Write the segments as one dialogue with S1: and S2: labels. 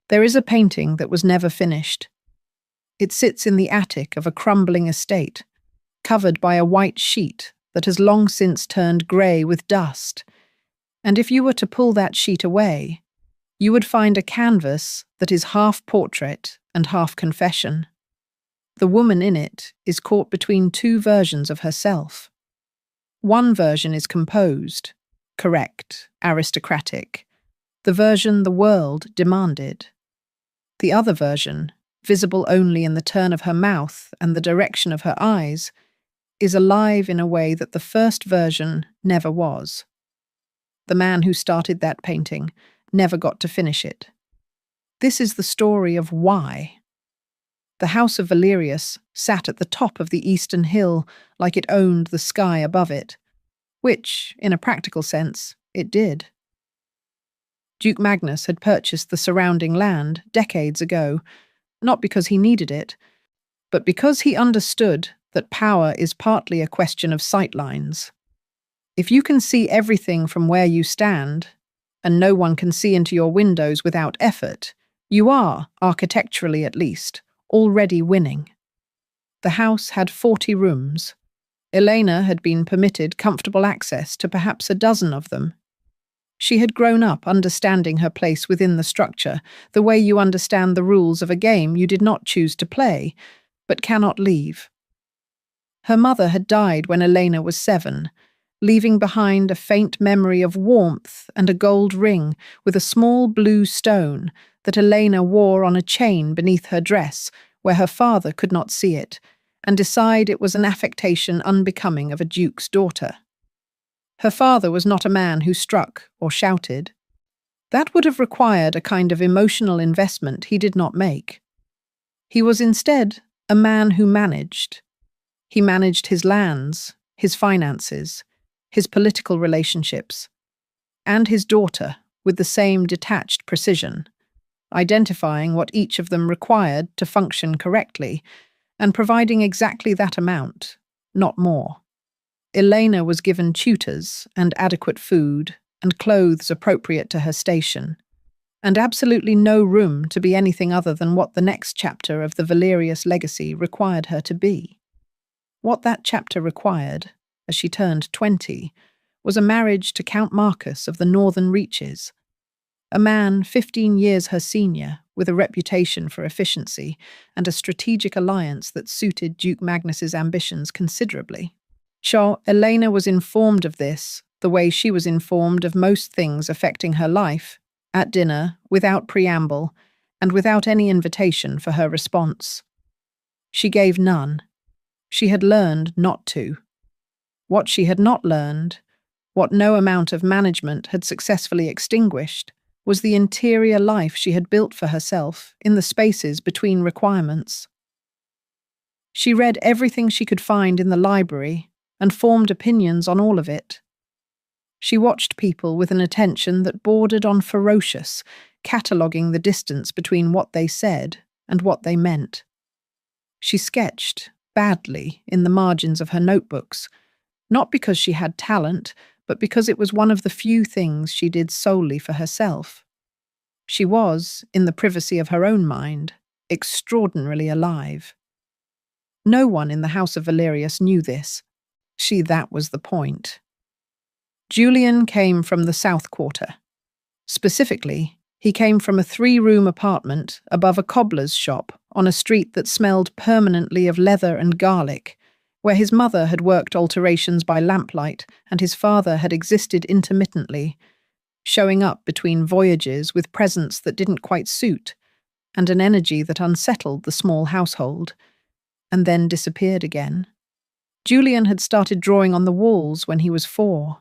S1: There is a painting that was never finished. It sits in the attic of a crumbling estate, covered by a white sheet that has long since turned grey with dust. And if you were to pull that sheet away, you would find a canvas that is half portrait and half confession. The woman in it is caught between two versions of herself. One version is composed, correct, aristocratic, the version the world demanded. The other version, visible only in the turn of her mouth and the direction of her eyes, is alive in a way that the first version never was. The man who started that painting never got to finish it. This is the story of why. The house of Valerius sat at the top of the eastern hill like it owned the sky above it, which, in a practical sense, it did. Duke Magnus had purchased the surrounding land decades ago, not because he needed it, but because he understood that power is partly a question of sightlines. If you can see everything from where you stand, and no one can see into your windows without effort, you are, architecturally at least, already winning. The house had 40 rooms. Elena had been permitted comfortable access to perhaps a dozen of them. She had grown up understanding her place within the structure, the way you understand the rules of a game you did not choose to play, but cannot leave. Her mother had died when Elena was 7, leaving behind a faint memory of warmth and a gold ring with a small blue stone that Elena wore on a chain beneath her dress where her father could not see it, and decide it was an affectation unbecoming of a duke's daughter. Her father was not a man who struck or shouted. That would have required a kind of emotional investment he did not make. He was instead a man who managed. He managed his lands, his finances, his political relationships, and his daughter with the same detached precision, identifying what each of them required to function correctly, and providing exactly that amount, not more. Elena was given tutors and adequate food and clothes appropriate to her station, and absolutely no room to be anything other than what the next chapter of the Valerius legacy required her to be. What that chapter required, as she turned 20, was a marriage to Count Marcus of the Northern Reaches, a man 15 years her senior, with a reputation for efficiency and a strategic alliance that suited Duke Magnus's ambitions considerably. Sure, Elena was informed of this, the way she was informed of most things affecting her life, at dinner, without preamble, and without any invitation for her response. She gave none. She had learned not to. What she had not learned, what no amount of management had successfully extinguished, was the interior life she had built for herself in the spaces between requirements. She read everything she could find in the library and formed opinions on all of it. She watched people with an attention that bordered on ferocious, cataloguing the distance between what they said and what they meant. She sketched, badly, in the margins of her notebooks, not because she had talent, but because it was one of the few things she did solely for herself. She was, in the privacy of her own mind, extraordinarily alive. No one in the house of Valerius knew this. That was the point. Julian came from the South Quarter. Specifically, he came from a 3-room apartment above a cobbler's shop on a street that smelled permanently of leather and garlic, where his mother had worked alterations by lamplight and his father had existed intermittently, showing up between voyages with presents that didn't quite suit, and an energy that unsettled the small household, and then disappeared again. Julian had started drawing on the walls when he was 4.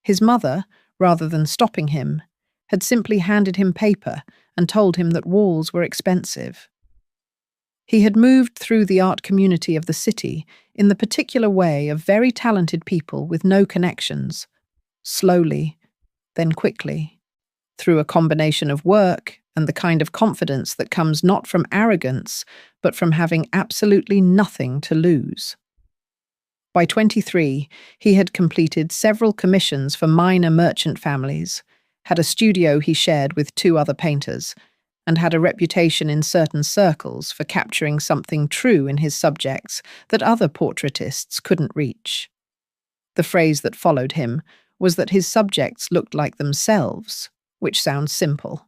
S1: His mother, rather than stopping him, had simply handed him paper and told him that walls were expensive. He had moved through the art community of the city in the particular way of very talented people with no connections, slowly, then quickly, through a combination of work and the kind of confidence that comes not from arrogance, but from having absolutely nothing to lose. By 23, he had completed several commissions for minor merchant families, had a studio he shared with 2 other painters, and had a reputation in certain circles for capturing something true in his subjects that other portraitists couldn't reach. The phrase that followed him was that his subjects looked like themselves, which sounds simple,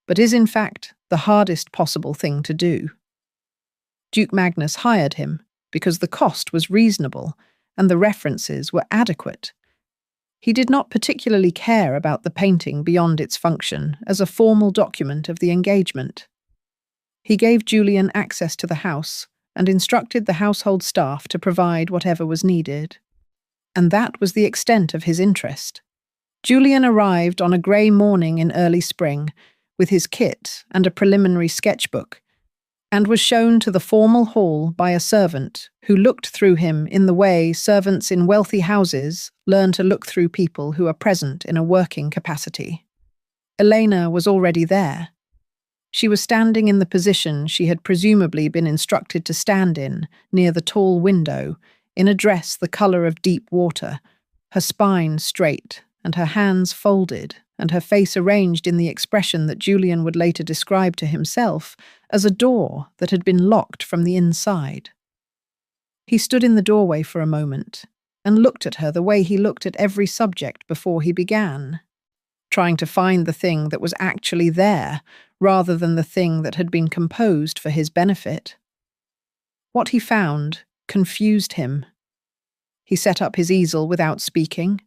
S1: but is in fact the hardest possible thing to do. Duke Magnus hired him because the cost was reasonable and the references were adequate. He did not particularly care about the painting beyond its function as a formal document of the engagement. He gave Julian access to the house and instructed the household staff to provide whatever was needed. And that was the extent of his interest. Julian arrived on a grey morning in early spring with his kit and a preliminary sketchbook, and was shown to the formal hall by a servant who looked through him in the way servants in wealthy houses learn to look through people who are present in a working capacity. Elena was already there. She was standing in the position she had presumably been instructed to stand in, near the tall window, in a dress the colour of deep water, her spine straight and her hands folded, and her face arranged in the expression that Julian would later describe to himself as a door that had been locked from the inside. He stood in the doorway for a moment and looked at her the way he looked at every subject before he began, trying to find the thing that was actually there rather than the thing that had been composed for his benefit. What he found confused him. He set up his easel without speaking,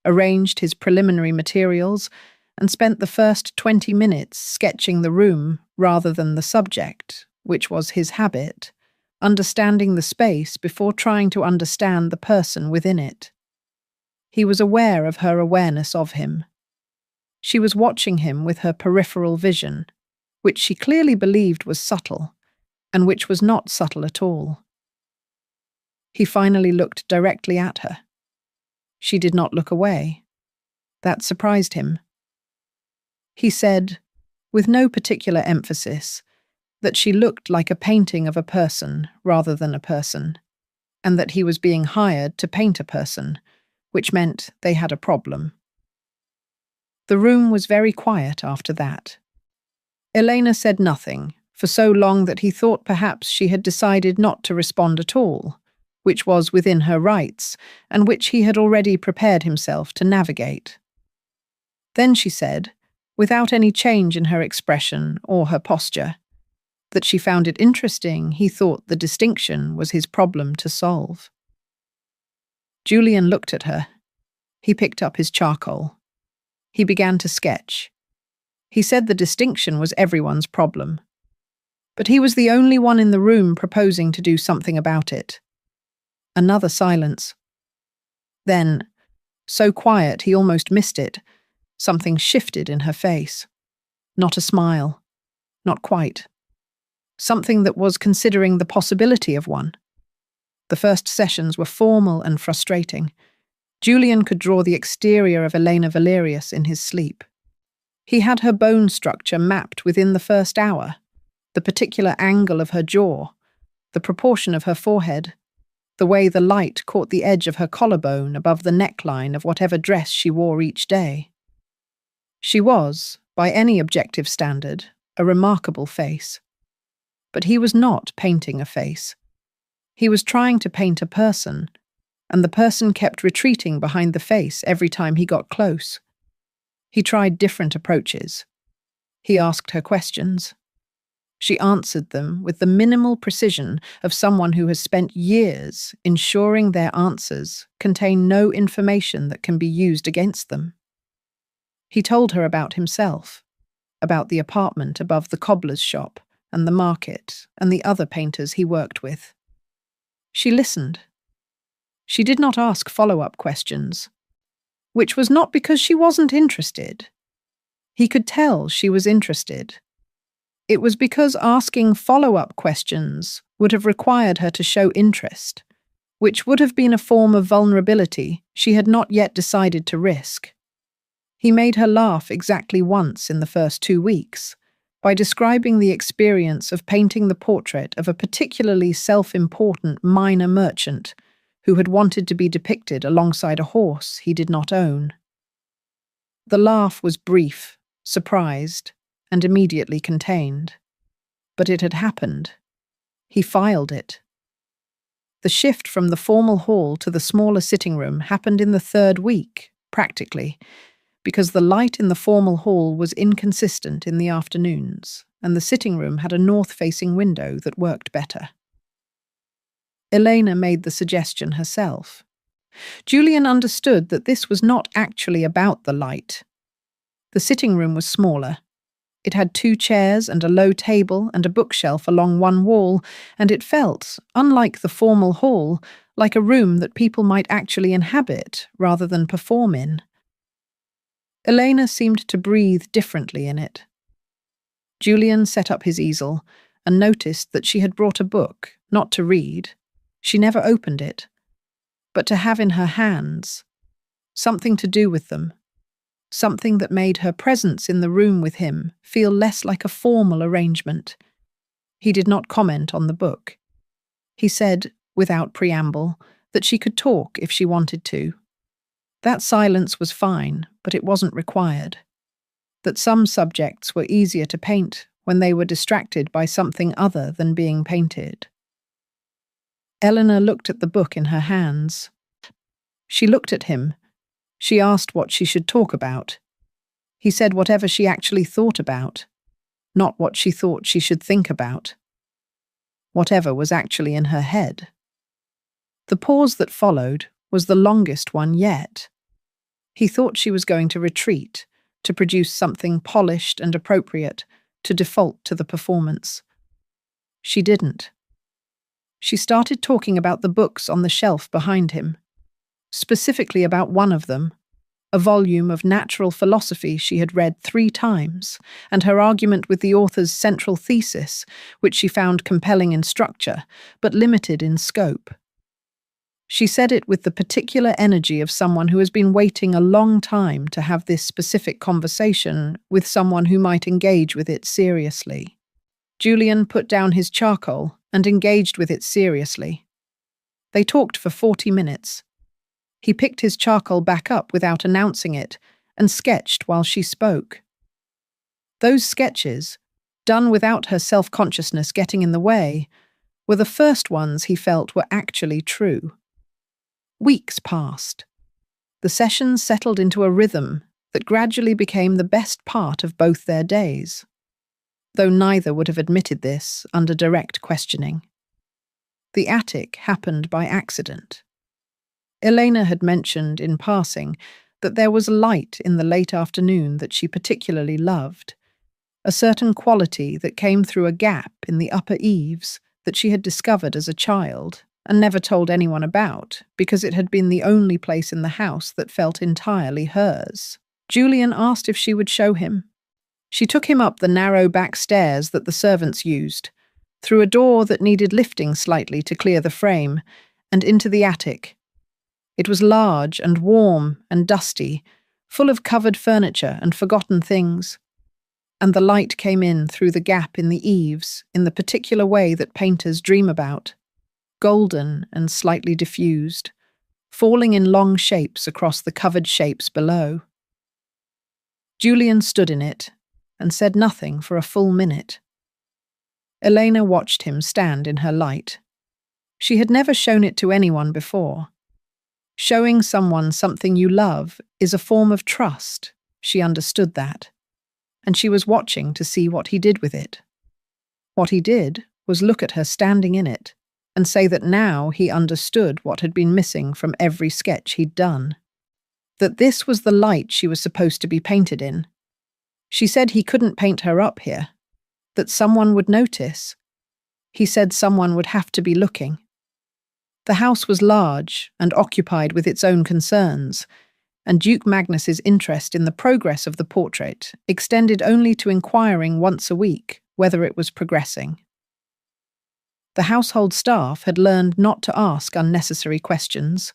S1: arranged his preliminary materials, and spent the first 20 minutes sketching the room rather than the subject, which was his habit, understanding the space before trying to understand the person within it. He was aware of her awareness of him. She was watching him with her peripheral vision, which she clearly believed was subtle, and which was not subtle at all. He finally looked directly at her. She did not look away. That surprised him. He said, with no particular emphasis, that she looked like a painting of a person rather than a person, and that he was being hired to paint a person, which meant they had a problem. The room was very quiet after that. Elena said nothing, for so long that he thought perhaps she had decided not to respond at all, which was within her rights, and which he had already prepared himself to navigate. Then she said, without any change in her expression or her posture, that she found it interesting he thought the distinction was his problem to solve. Julian looked at her. He picked up his charcoal. He began to sketch. He said the distinction was everyone's problem. But he was the only one in the room proposing to do something about it. Another silence. Then, so quiet he almost missed it, something shifted in her face. Not a smile. Not quite. Something that was considering the possibility of one. The first sessions were formal and frustrating. Julian could draw the exterior of Elena Valerius in his sleep. He had her bone structure mapped within the first hour, the particular angle of her jaw, the proportion of her forehead, the way the light caught the edge of her collarbone above the neckline of whatever dress she wore each day. She was, by any objective standard, a remarkable face. But he was not painting a face. He was trying to paint a person, and the person kept retreating behind the face every time he got close. He tried different approaches. He asked her questions. She answered them with the minimal precision of someone who has spent years ensuring their answers contain no information that can be used against them. He told her about himself, about the apartment above the cobbler's shop and the market and the other painters he worked with. She listened. She did not ask follow-up questions, which was not because she wasn't interested. He could tell she was interested. It was because asking follow-up questions would have required her to show interest, which would have been a form of vulnerability she had not yet decided to risk. He made her laugh exactly once in the first 2 weeks, by describing the experience of painting the portrait of a particularly self-important minor merchant who had wanted to be depicted alongside a horse he did not own. The laugh was brief, surprised, and immediately contained. But it had happened. He filed it. The shift from the formal hall to the smaller sitting room happened in the third week, practically, because the light in the formal hall was inconsistent in the afternoons, and the sitting room had a north-facing window that worked better. Elena made the suggestion herself. Julian understood that this was not actually about the light. The sitting room was smaller. It had 2 chairs and a low table and a bookshelf along one wall, and it felt, unlike the formal hall, like a room that people might actually inhabit rather than perform in. Elena seemed to breathe differently in it. Julian set up his easel and noticed that she had brought a book, not to read. She never opened it, but to have in her hands, something to do with them, something that made her presence in the room with him feel less like a formal arrangement. He did not comment on the book. He said, without preamble, that she could talk if she wanted to. That silence was fine, but it wasn't required. That some subjects were easier to paint when they were distracted by something other than being painted. Eleanor looked at the book in her hands. She looked at him. She asked what she should talk about. He said whatever she actually thought about, not what she thought she should think about. Whatever was actually in her head. The pause that followed was the longest one yet. He thought she was going to retreat, to produce something polished and appropriate, to default to the performance. She didn't. She started talking about the books on the shelf behind him, specifically about one of them, a volume of natural philosophy she had read 3 times, and her argument with the author's central thesis, which she found compelling in structure, but limited in scope. She said it with the particular energy of someone who has been waiting a long time to have this specific conversation with someone who might engage with it seriously. Julian put down his charcoal and engaged with it seriously. They talked for 40 minutes. He picked his charcoal back up without announcing it and sketched while she spoke. Those sketches, done without her self-consciousness getting in the way, were the first ones he felt were actually true. Weeks passed. The sessions settled into a rhythm that gradually became the best part of both their days, though neither would have admitted this under direct questioning. The attic happened by accident. Elena had mentioned in passing that there was light in the late afternoon that she particularly loved, a certain quality that came through a gap in the upper eaves that she had discovered as a child and never told anyone about because it had been the only place in the house that felt entirely hers. Julian asked if she would show him. She took him up the narrow back stairs that the servants used, through a door that needed lifting slightly to clear the frame, and into the attic. It was large and warm and dusty, full of covered furniture and forgotten things. And the light came in through the gap in the eaves in the particular way that painters dream about, golden and slightly diffused, falling in long shapes across the covered shapes below. Julian stood in it and said nothing for a full minute. Elena watched him stand in her light. She had never shown it to anyone before. Showing someone something you love is a form of trust. She understood that, and she was watching to see what he did with it. What he did was look at her standing in it and say that now he understood what had been missing from every sketch he'd done. That this was the light she was supposed to be painted in. She said he couldn't paint her up here, that someone would notice. He said someone would have to be looking. The house was large and occupied with its own concerns, and Duke Magnus's interest in the progress of the portrait extended only to inquiring once a week whether it was progressing. The household staff had learned not to ask unnecessary questions.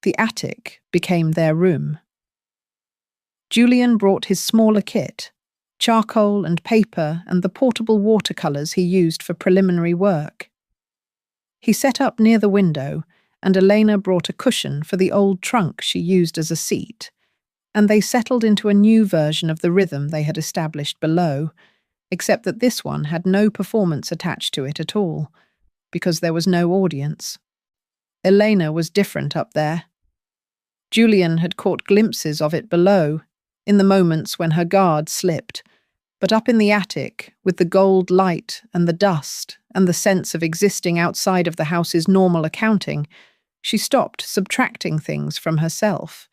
S1: The attic became their room. Julian brought his smaller kit, charcoal and paper and the portable watercolours he used for preliminary work. He set up near the window, and Elena brought a cushion for the old trunk she used as a seat, and they settled into a new version of the rhythm they had established below, except that this one had no performance attached to it at all, because there was no audience. Elena was different up there. Julian had caught glimpses of it below, in the moments when her guard slipped, but up in the attic, with the gold light and the dust and the sense of existing outside of the house's normal accounting, she stopped subtracting things from herself.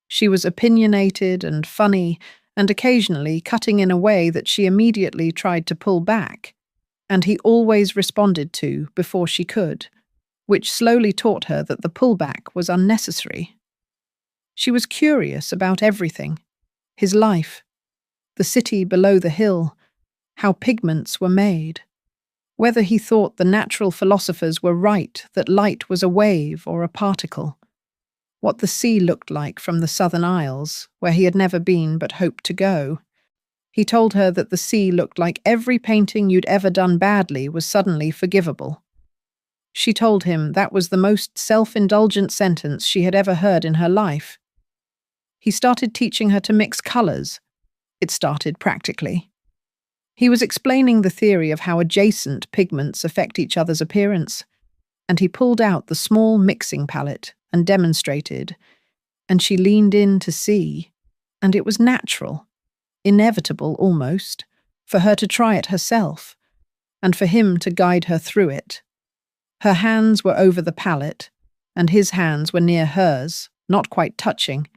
S1: She was opinionated and funny, and occasionally cutting in a way that she immediately tried to pull back, and he always responded to before she could, which slowly taught her that the pullback was unnecessary. She was curious about everything: his life, the city below the hill, how pigments were made, whether he thought the natural philosophers were right that light was a wave or a particle, what the sea looked like from the Southern Isles, where he had never been but hoped to go. He told her that the sea looked like every painting you'd ever done badly was suddenly forgivable. She told him that was the most self-indulgent sentence she had ever heard in her life. He started teaching her to mix colours. It started practically. He was explaining the theory of how adjacent pigments affect each other's appearance, and he pulled out the small mixing palette and demonstrated, and she leaned in to see, and it was natural, inevitable almost, for her to try it herself, and for him to guide her through it. Her hands were over the palette, and his hands were near hers, not quite touching,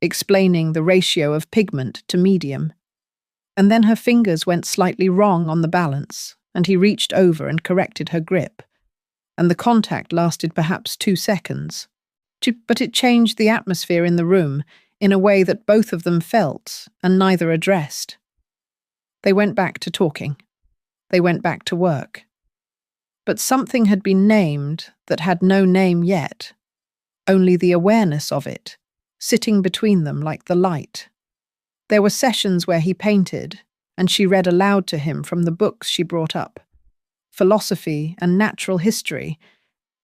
S1: explaining the ratio of pigment to medium. And then her fingers went slightly wrong on the balance, and he reached over and corrected her grip, and the contact lasted perhaps 2 seconds. But it changed the atmosphere in the room in a way that both of them felt and neither addressed. They went back to talking. They went back to work. But something had been named that had no name yet, only the awareness of it, sitting between them like the light. There were sessions where he painted, and she read aloud to him from the books she brought up, philosophy and natural history,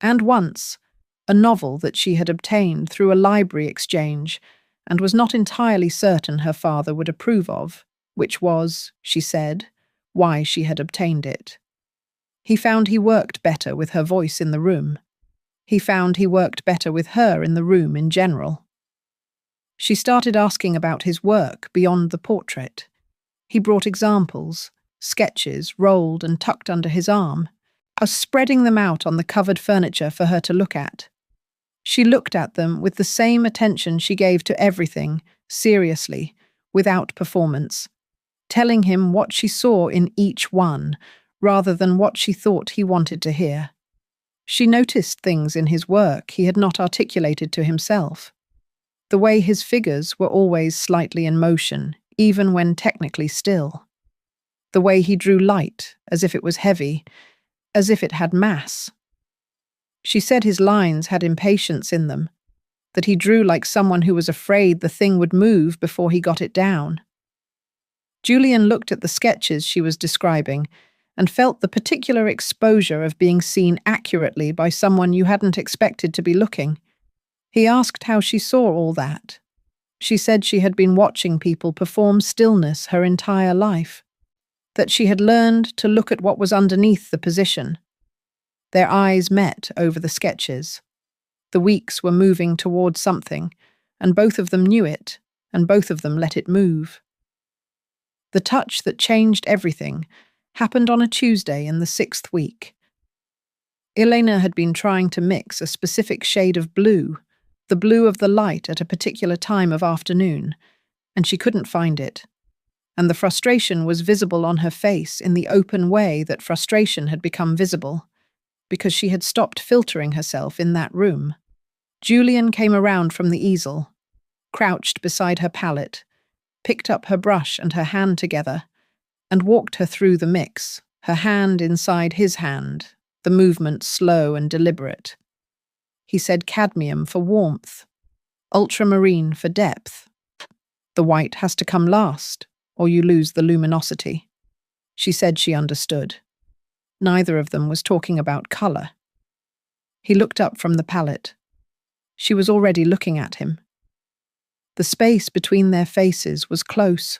S1: and once, a novel that she had obtained through a library exchange and was not entirely certain her father would approve of, which was, she said, why she had obtained it. He found he worked better with her voice in the room. He found he worked better with her in the room in general. She started asking about his work beyond the portrait. He brought examples, sketches rolled and tucked under his arm, spreading them out on the covered furniture for her to look at. She looked at them with the same attention she gave to everything, seriously, without performance, telling him what she saw in each one, rather than what she thought he wanted to hear. She noticed things in his work he had not articulated to himself. The way his figures were always slightly in motion, even when technically still. The way he drew light, as if it was heavy, as if it had mass. She said his lines had impatience in them, that he drew like someone who was afraid the thing would move before he got it down. Julian looked at the sketches she was describing and felt the particular exposure of being seen accurately by someone you hadn't expected to be looking. He asked how she saw all that. She said she had been watching people perform stillness her entire life, that she had learned to look at what was underneath the position. Their eyes met over the sketches. The weeks were moving towards something, and both of them knew it, and both of them let it move. The touch that changed everything happened on a Tuesday in the 6th week. Elena had been trying to mix a specific shade of blue, the blue of the light at a particular time of afternoon, and she couldn't find it. And the frustration was visible on her face in the open way that frustration had become visible, because she had stopped filtering herself in that room. Julian came around from the easel, crouched beside her palette, picked up her brush and her hand together, and walked her through the mix, her hand inside his hand, the movement slow and deliberate. He said cadmium for warmth, ultramarine for depth. The white has to come last, or you lose the luminosity. She said she understood. Neither of them was talking about colour. He looked up from the palette. She was already looking at him. The space between their faces was close.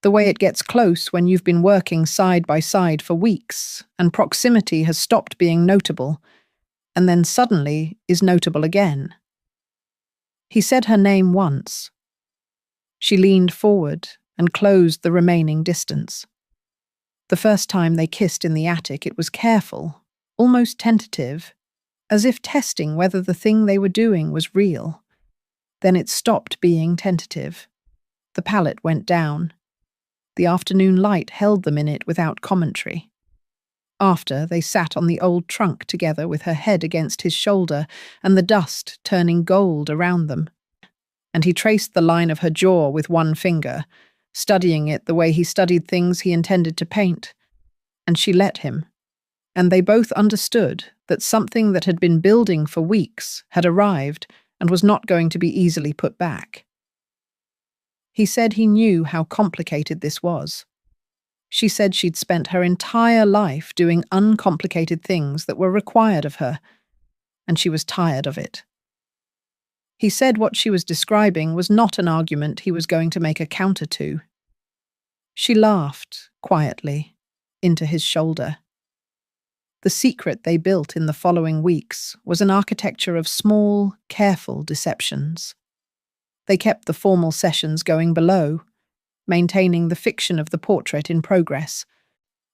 S1: The way it gets close when you've been working side by side for weeks, and proximity has stopped being notable, and then suddenly is notable again. He said her name once. She leaned forward and closed the remaining distance. The first time they kissed in the attic, it was careful, almost tentative, as if testing whether the thing they were doing was real. Then it stopped being tentative. The palette went down. The afternoon light held them in it without commentary. After, they sat on the old trunk together with her head against his shoulder and the dust turning gold around them. And he traced the line of her jaw with one finger, studying it the way he studied things he intended to paint. And she let him. And they both understood that something that had been building for weeks had arrived and was not going to be easily put back. He said he knew how complicated this was. She said she'd spent her entire life doing uncomplicated things that were required of her, and she was tired of it. He said what she was describing was not an argument he was going to make a counter to. She laughed, quietly, into his shoulder. The secret they built in the following weeks was an architecture of small, careful deceptions. They kept the formal sessions going below, maintaining the fiction of the portrait in progress.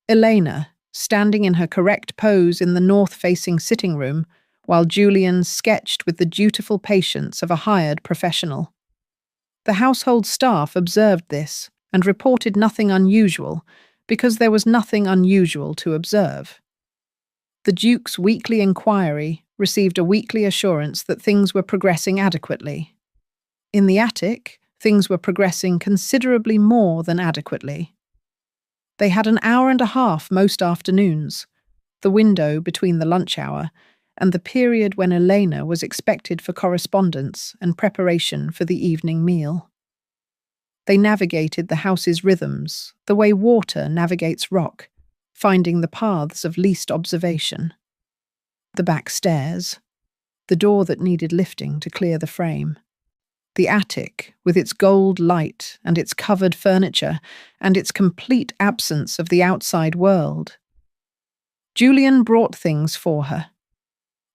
S1: Elena, standing in her correct pose in the north-facing sitting room, while Julian sketched with the dutiful patience of a hired professional. The household staff observed this and reported nothing unusual, because there was nothing unusual to observe. The Duke's weekly inquiry received a weekly assurance that things were progressing adequately. In the attic, things were progressing considerably more than adequately. They had an hour and a half most afternoons, the window between the lunch hour and the period when Elena was expected for correspondence and preparation for the evening meal. They navigated the house's rhythms the way water navigates rock, finding the paths of least observation. The back stairs, the door that needed lifting to clear the frame. The attic, with its gold light and its covered furniture and its complete absence of the outside world. Julian brought things for her.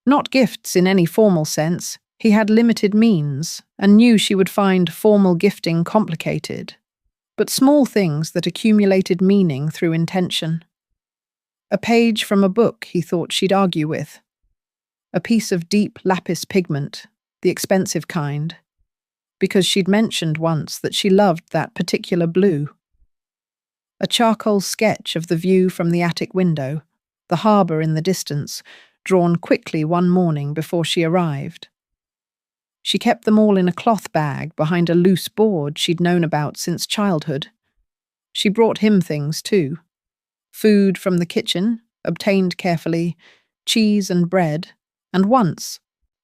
S1: Not gifts in any formal sense. He had limited means and knew she would find formal gifting complicated, but small things that accumulated meaning through intention. A page from a book he thought she'd argue with. A piece of deep lapis pigment, the expensive kind, because she'd mentioned once that she loved that particular blue. A charcoal sketch of the view from the attic window, the harbour in the distance, drawn quickly one morning before she arrived. She kept them all in a cloth bag behind a loose board she'd known about since childhood. She brought him things too. Food from the kitchen, obtained carefully, cheese and bread, and once,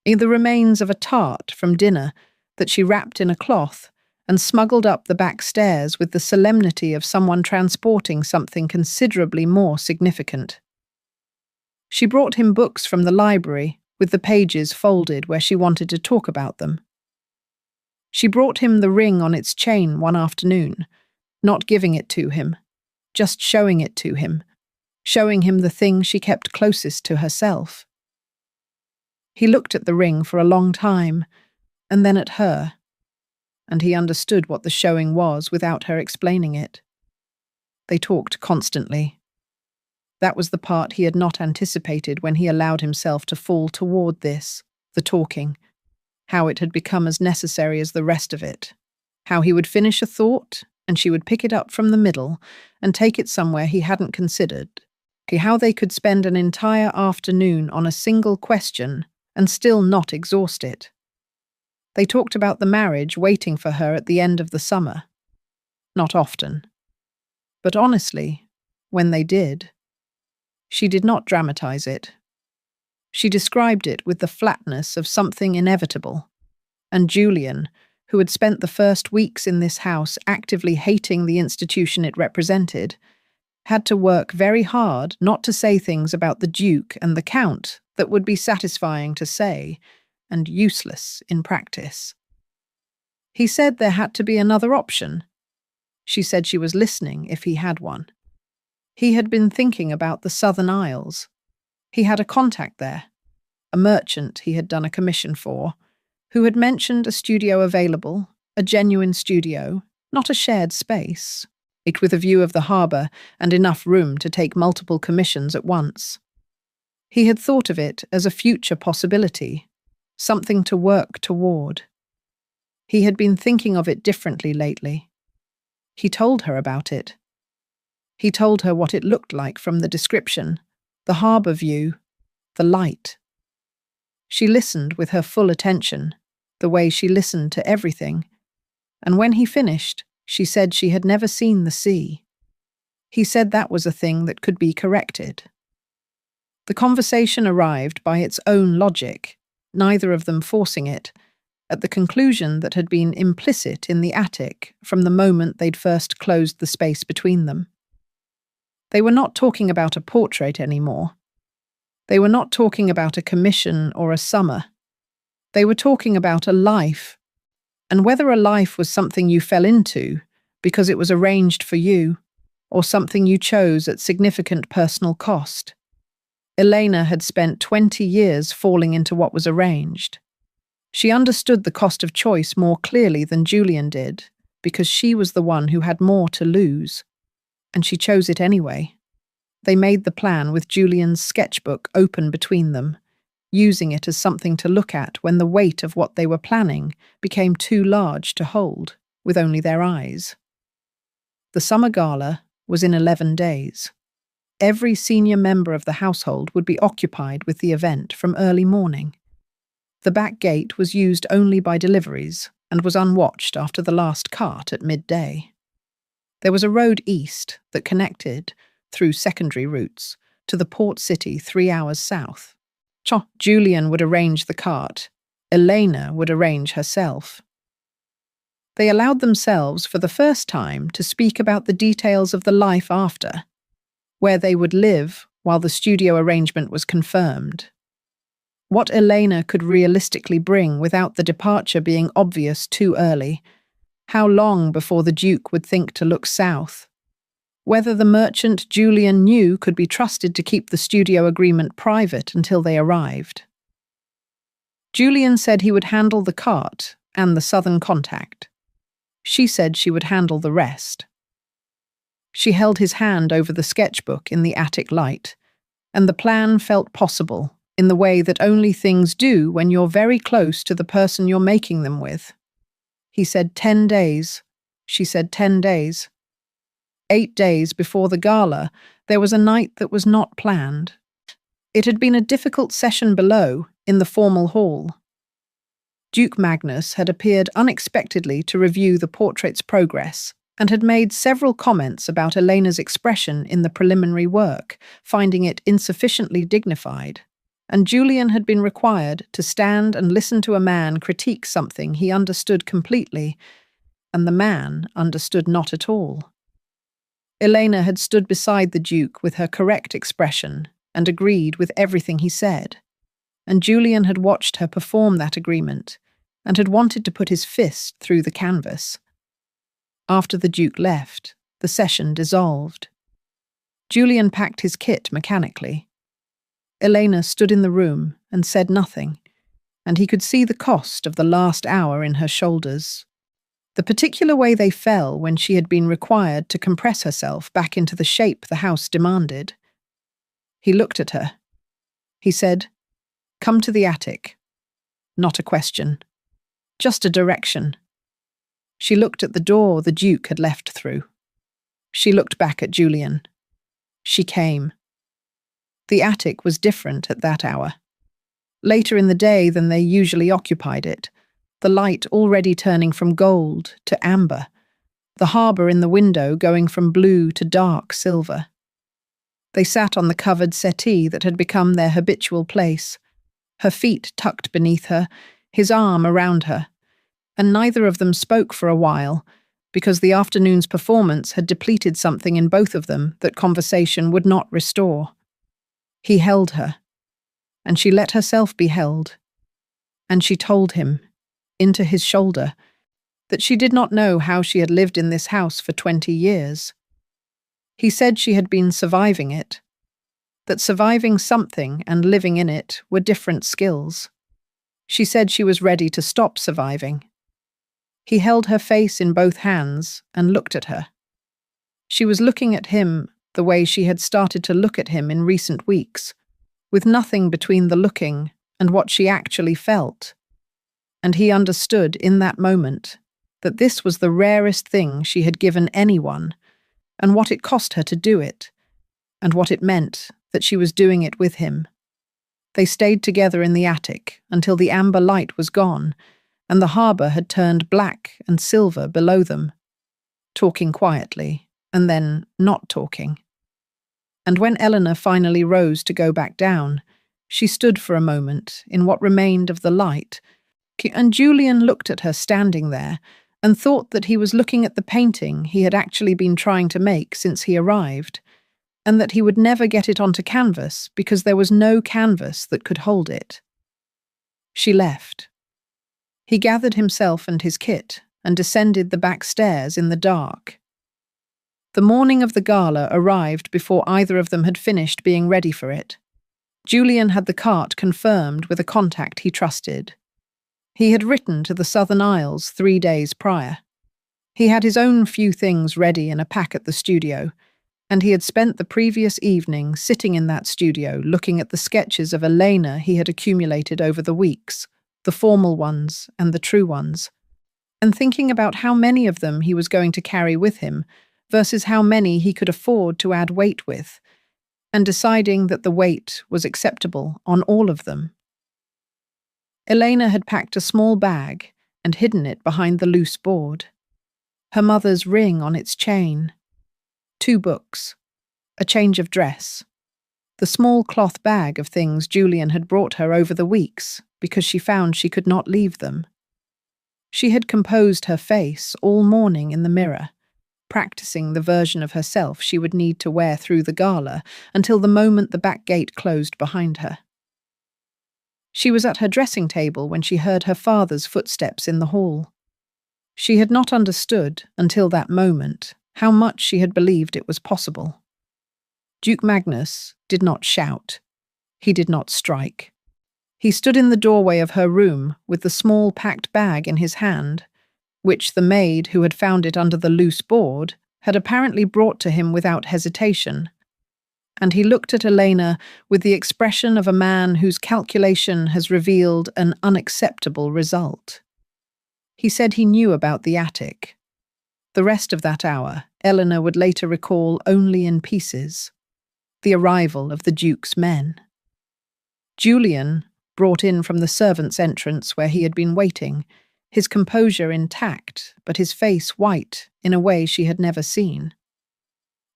S1: the remains of a tart from dinner that she wrapped in a cloth and smuggled up the back stairs with the solemnity of someone transporting something considerably more significant. She brought him books from the library with the pages folded where she wanted to talk about them. She brought him the ring on its chain one afternoon, not giving it to him, just showing it to him, showing him the thing she kept closest to herself. He looked at the ring for a long time, and then at her, and he understood what the showing was without her explaining it. They talked constantly. That was the part he had not anticipated when he allowed himself to fall toward this, the talking, how it had become as necessary as the rest of it, how he would finish a thought and she would pick it up from the middle and take it somewhere he hadn't considered, how they could spend an entire afternoon on a single question and still not exhaust it. They talked about the marriage waiting for her at the end of the summer. Not often. But honestly, when they did, she did not dramatize it. She described it with the flatness of something inevitable. And Julian, who had spent the first weeks in this house actively hating the institution it represented, had to work very hard not to say things about the Duke and the Count that would be satisfying to say and useless in practice. He said there had to be another option. She said she was listening if he had one. He had been thinking about the Southern Isles. He had a contact there, a merchant he had done a commission for, who had mentioned a studio available, a genuine studio, not a shared space, it with a view of the harbour and enough room to take multiple commissions at once. He had thought of it as a future possibility, something to work toward. He had been thinking of it differently lately. He told her about it. He told her what it looked like from the description, the harbour view, the light. She listened with her full attention, the way she listened to everything, and when he finished, she said she had never seen the sea. He said that was a thing that could be corrected. The conversation arrived by its own logic, neither of them forcing it, at the conclusion that had been implicit in the attic from the moment they'd first closed the space between them. They were not talking about a portrait anymore. They were not talking about a commission or a summer. They were talking about a life, and whether a life was something you fell into because it was arranged for you, or something you chose at significant personal cost. Elena had spent 20 years falling into what was arranged. She understood the cost of choice more clearly than Julian did, because she was the one who had more to lose. And she chose it anyway. They made the plan with Julian's sketchbook open between them, using it as something to look at when the weight of what they were planning became too large to hold, with only their eyes. The summer gala was in 11 days. Every senior member of the household would be occupied with the event from early morning. The back gate was used only by deliveries and was unwatched after the last cart at midday. There was a road east that connected, through secondary routes, to the port city 3 hours south. Julian would arrange the cart. Elena would arrange herself. They allowed themselves for the first time to speak about the details of the life after, where they would live while the studio arrangement was confirmed. What Elena could realistically bring without the departure being obvious too early. How long before the Duke would think to look south. Whether the merchant Julian knew could be trusted to keep the studio agreement private until they arrived. Julian said he would handle the cart and the southern contact. She said she would handle the rest. She held his hand over the sketchbook in the attic light, and the plan felt possible in the way that only things do when you're very close to the person you're making them with. He said 10 days. She said 10 days. 8 days before the gala, there was a night that was not planned. It had been a difficult session below, in the formal hall. Duke Magnus had appeared unexpectedly to review the portrait's progress and had made several comments about Elena's expression in the preliminary work, finding it insufficiently dignified, and Julian had been required to stand and listen to a man critique something he understood completely, and the man understood not at all. Elena had stood beside the Duke with her correct expression and agreed with everything he said, and Julian had watched her perform that agreement and had wanted to put his fist through the canvas. After the Duke left, the session dissolved. Julian packed his kit mechanically. Elena stood in the room and said nothing, and he could see the cost of the last hour in her shoulders. The particular way they fell when she had been required to compress herself back into the shape the house demanded. He looked at her. He said, "Come to the attic." Not a question. Just a direction. She looked at the door the Duke had left through. She looked back at Julian. She came. The attic was different at that hour. Later in the day than they usually occupied it, the light already turning from gold to amber, the harbour in the window going from blue to dark silver. They sat on the covered settee that had become their habitual place, her feet tucked beneath her, his arm around her, and neither of them spoke for a while, because the afternoon's performance had depleted something in both of them that conversation would not restore. He held her, and she let herself be held, and she told him, into his shoulder, that she did not know how she had lived in this house for 20 years. He said she had been surviving it, that surviving something and living in it were different skills. She said she was ready to stop surviving. He held her face in both hands and looked at her. She was looking at him the way she had started to look at him in recent weeks, with nothing between the looking and what she actually felt. And he understood in that moment that this was the rarest thing she had given anyone, and what it cost her to do it, and what it meant that she was doing it with him. They stayed together in the attic until the amber light was gone, and the harbour had turned black and silver below them, talking quietly, and then not talking. And when Eleanor finally rose to go back down, she stood for a moment in what remained of the light, and Julian looked at her standing there and thought that he was looking at the painting he had actually been trying to make since he arrived, and that he would never get it onto canvas because there was no canvas that could hold it. She left. He gathered himself and his kit and descended the back stairs in the dark. The morning of the gala arrived before either of them had finished being ready for it. Julian had the cart confirmed with a contact he trusted. He had written to the Southern Isles 3 days prior. He had his own few things ready in a pack at the studio, and he had spent the previous evening sitting in that studio looking at the sketches of Elena he had accumulated over the weeks, the formal ones and the true ones, and thinking about how many of them he was going to carry with him versus how many he could afford to add weight with, and deciding that the weight was acceptable on all of them. Elena had packed a small bag and hidden it behind the loose board. Her mother's ring on its chain, 2 books, a change of dress, the small cloth bag of things Julian had brought her over the weeks because she found she could not leave them. She had composed her face all morning in the mirror, practicing the version of herself she would need to wear through the gala until the moment the back gate closed behind her. She was at her dressing table when she heard her father's footsteps in the hall. She had not understood, until that moment, how much she had believed it was possible. Duke Magnus did not shout. He did not strike. He stood in the doorway of her room with the small packed bag in his hand, which the maid who had found it under the loose board had apparently brought to him without hesitation, and he looked at Elena with the expression of a man whose calculation has revealed an unacceptable result. He said he knew about the attic. The rest of that hour, Eleanor would later recall only in pieces. The arrival of the Duke's men. Julian, brought in from the servants' entrance where he had been waiting, his composure intact, but his face white in a way she had never seen.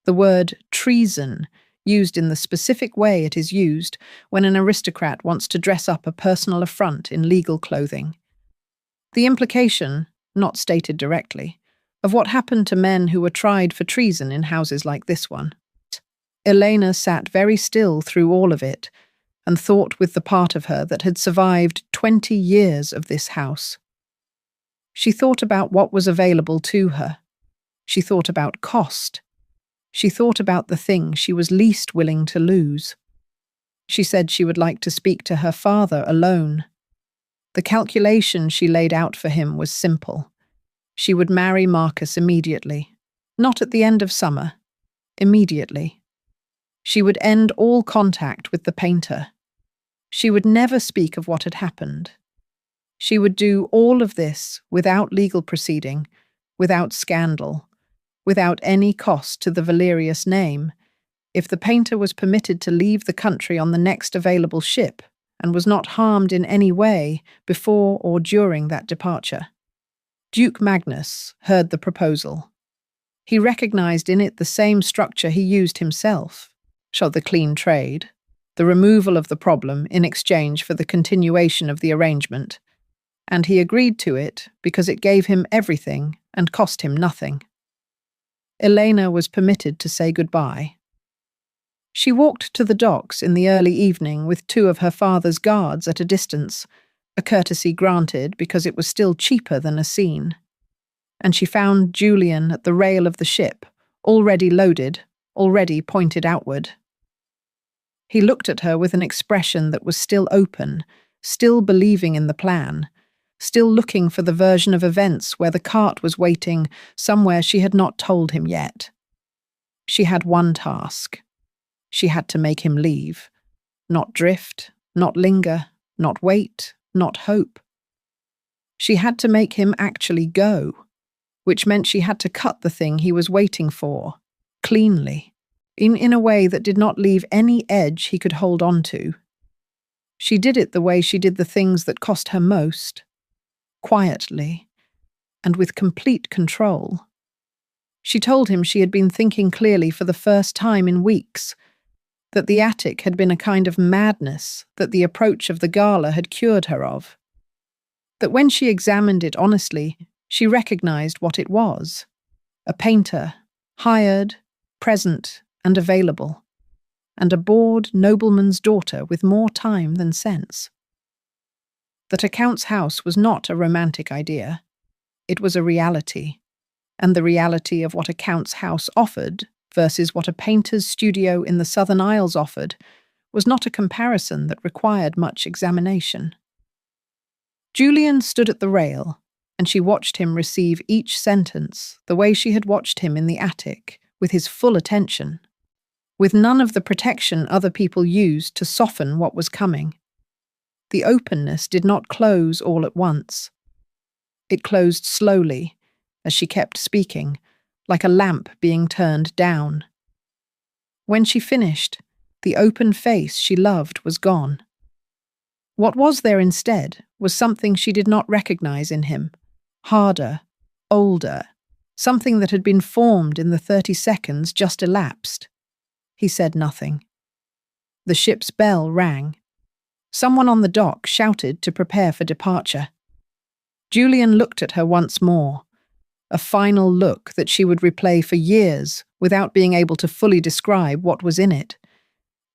S1: The word treason, used in the specific way it is used when an aristocrat wants to dress up a personal affront in legal clothing. The implication, not stated directly, of what happened to men who were tried for treason in houses like this one. Elena sat very still through all of it and thought with the part of her that had survived 20 years of this house. She thought about what was available to her. She thought about cost. She thought about the thing she was least willing to lose. She said she would like to speak to her father alone. The calculation she laid out for him was simple. She would marry Marcus immediately, not at the end of summer, immediately. She would end all contact with the painter. She would never speak of what had happened. She would do all of this without legal proceeding, without scandal, without any cost to the Valerius name, if the painter was permitted to leave the country on the next available ship and was not harmed in any way before or during that departure. Duke Magnus heard the proposal. He recognized in it the same structure he used himself, the clean trade, the removal of the problem in exchange for the continuation of the arrangement, and he agreed to it because it gave him everything and cost him nothing. Elena was permitted to say goodbye. She walked to the docks in the early evening with 2 of her father's guards at a distance, a courtesy granted because it was still cheaper than a scene. and she found Julian at the rail of the ship, already loaded, already pointed outward. He looked at her with an expression that was still open, still believing in the plan, still looking for the version of events where the cart was waiting somewhere she had not told him yet. She had one task. She had to make him leave. Not drift, not linger, not wait, not hope. She had to make him actually go, which meant she had to cut the thing he was waiting for, cleanly, in a way that did not leave any edge he could hold on to. She did it the way she did the things that cost her most, quietly, and with complete control. She told him she had been thinking clearly for the first time in weeks, that the attic had been a kind of madness that the approach of the gala had cured her of. That when she examined it honestly, she recognized what it was: a painter, hired, present, and available, and a bored nobleman's daughter with more time than sense. That a count's house was not a romantic idea. It was a reality, and the reality of what a count's house offered versus what a painter's studio in the Southern Isles offered was not a comparison that required much examination. Julian stood at the rail, and she watched him receive each sentence the way she had watched him in the attic, with his full attention, with none of the protection other people used to soften what was coming. The openness did not close all at once. It closed slowly, as she kept speaking, like a lamp being turned down. When she finished, the open face she loved was gone. What was there instead was something she did not recognize in him, harder, older, something that had been formed in the 30 seconds just elapsed. He said nothing. The ship's bell rang. Someone on the dock shouted to prepare for departure. Julian looked at her once more, a final look that she would replay for years without being able to fully describe what was in it,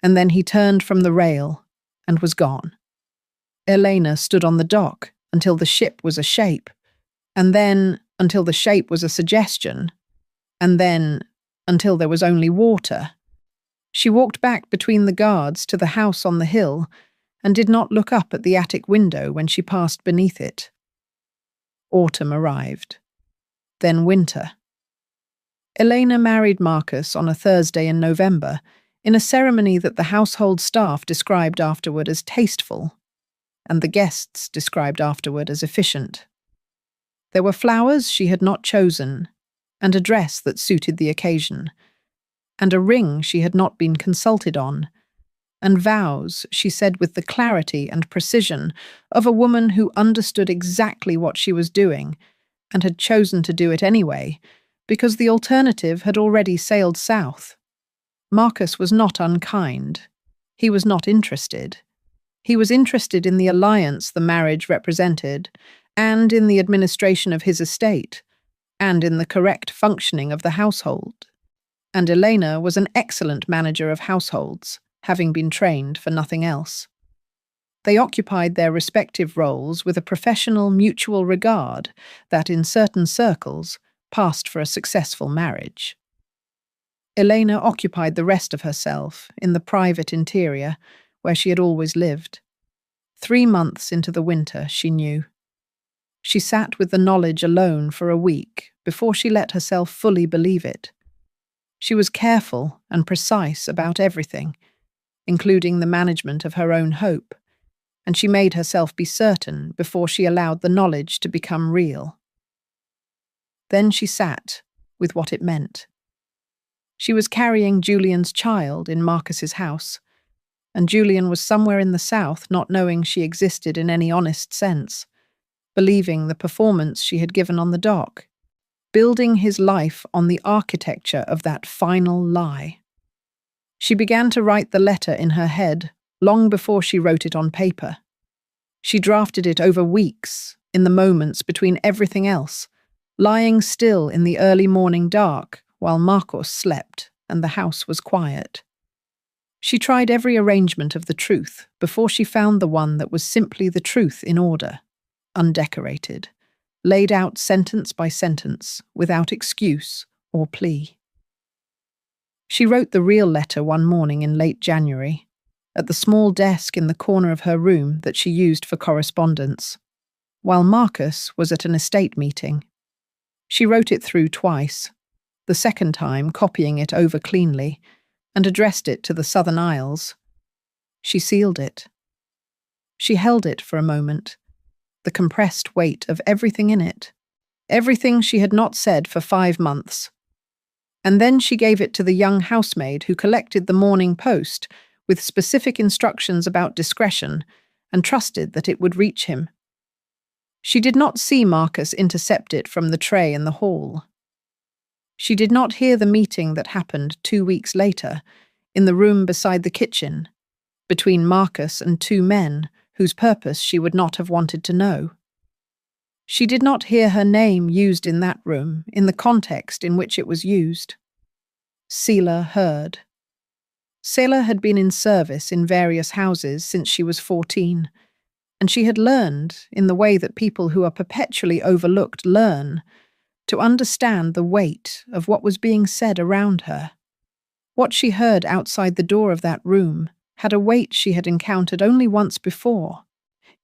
S1: and then he turned from the rail and was gone. Elena stood on the dock until the ship was a shape, and then until the shape was a suggestion, and then until there was only water. She walked back between the guards to the house on the hill and did not look up at the attic window when she passed beneath it. Autumn arrived. Then winter. Elena married Marcus on a Thursday in November, in a ceremony that the household staff described afterward as tasteful, and the guests described afterward as efficient. There were flowers she had not chosen, and a dress that suited the occasion, and a ring she had not been consulted on, and vows she said with the clarity and precision of a woman who understood exactly what she was doing and had chosen to do it anyway, because the alternative had already sailed south. Marcus was not unkind. He was not interested. He was interested in the alliance the marriage represented, and in the administration of his estate, and in the correct functioning of the household. And Elena was an excellent manager of households, having been trained for nothing else. They occupied their respective roles with a professional mutual regard that, in certain circles, passed for a successful marriage. Elena occupied the rest of herself in the private interior where she had always lived. 3 months into the winter, she knew. She sat with the knowledge alone for a week before she let herself fully believe it. She was careful and precise about everything, including the management of her own hope, and she made herself be certain before she allowed the knowledge to become real. Then she sat with what it meant. She was carrying Julian's child in Marcus's house, and Julian was somewhere in the south not knowing she existed in any honest sense, believing the performance she had given on the dock, building his life on the architecture of that final lie. She began to write the letter in her head long before she wrote it on paper. She drafted it over weeks, in the moments between everything else, lying still in the early morning dark while Marcus slept and the house was quiet. She tried every arrangement of the truth before she found the one that was simply the truth in order, undecorated, laid out sentence by sentence, without excuse or plea. She wrote the real letter one morning in late January, at the small desk in the corner of her room that she used for correspondence, while Marcus was at an estate meeting. She wrote it through twice, the second time copying it over cleanly, and addressed it to the Southern Isles. She sealed it. She held it for a moment, the compressed weight of everything in it, everything she had not said for 5 months. And then she gave it to the young housemaid who collected the Morning Post with specific instructions about discretion and trusted that it would reach him. She did not see Marcus intercept it from the tray in the hall. She did not hear the meeting that happened 2 weeks later in the room beside the kitchen, between Marcus and 2 men whose purpose she would not have wanted to know. She did not hear her name used in that room in the context in which it was used. Selah heard. Selah had been in service in various houses since she was 14, and she had learned, in the way that people who are perpetually overlooked learn, to understand the weight of what was being said around her. What she heard outside the door of that room had a weight she had encountered only once before,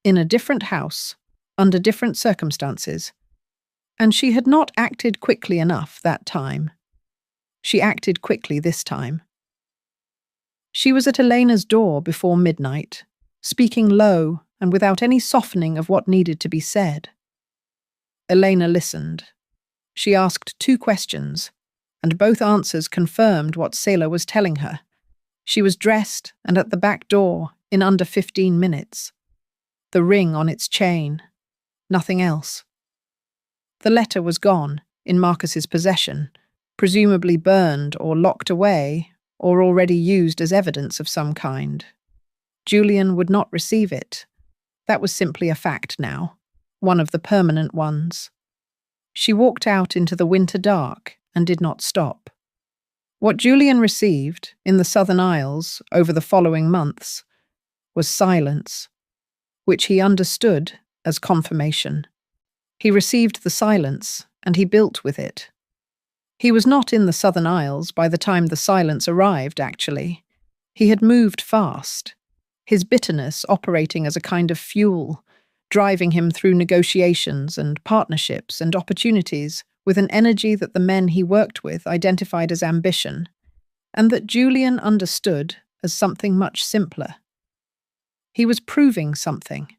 S1: in a different house, under different circumstances, and she had not acted quickly enough that time. She acted quickly this time. She was at Elena's door before midnight, speaking low and without any softening of what needed to be said. Elena listened. She asked 2 questions, and both answers confirmed what Selah was telling her. She was dressed and at the back door in under 15 minutes. The ring on its chain. Nothing else. The letter was gone, in Marcus's possession, presumably burned or locked away, or already used as evidence of some kind. Julian would not receive it. That was simply a fact now, one of the permanent ones. She walked out into the winter dark and did not stop. What Julian received, in the Southern Isles, over the following months, was silence, which he understood as confirmation. He received the silence, and he built with it. He was not in the Southern Isles by the time the silence arrived, actually. He had moved fast, his bitterness operating as a kind of fuel, driving him through negotiations and partnerships and opportunities with an energy that the men he worked with identified as ambition, and that Julian understood as something much simpler. He was proving something.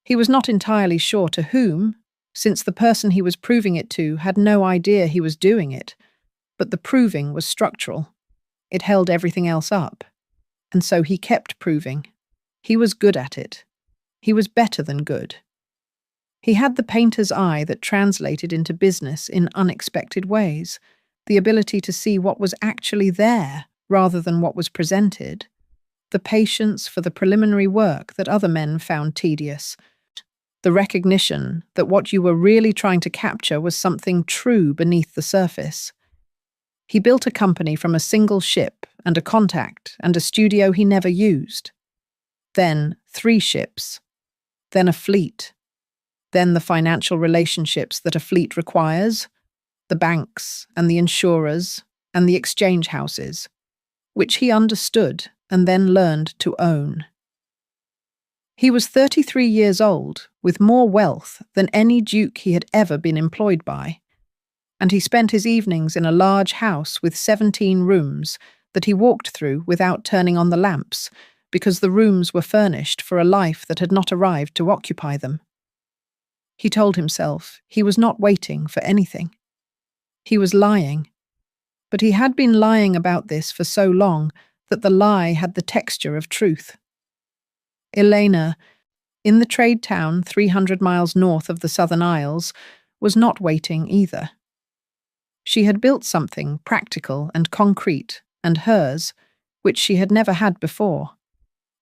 S1: He was not entirely sure to whom, since the person he was proving it to had no idea he was doing it, but the proving was structural. It held everything else up, and so he kept proving. He was good at it. He was better than good. He had the painter's eye that translated into business in unexpected ways, the ability to see what was actually there rather than what was presented, the patience for the preliminary work that other men found tedious, the recognition that what you were really trying to capture was something true beneath the surface. He built a company from a single ship and a contact and a studio he never used. Then 3 ships. Then a fleet. Then the financial relationships that a fleet requires, the banks and the insurers and the exchange houses, which he understood and then learned to own. He was 33 years old, with more wealth than any duke he had ever been employed by, and he spent his evenings in a large house with 17 rooms that he walked through without turning on the lamps, because the rooms were furnished for a life that had not arrived to occupy them. He told himself he was not waiting for anything. He was lying, but he had been lying about this for so long that the lie had the texture of truth. Elena, in the trade town 300 miles north of the Southern Isles, was not waiting either. She had built something practical and concrete, and hers, which she had never had before.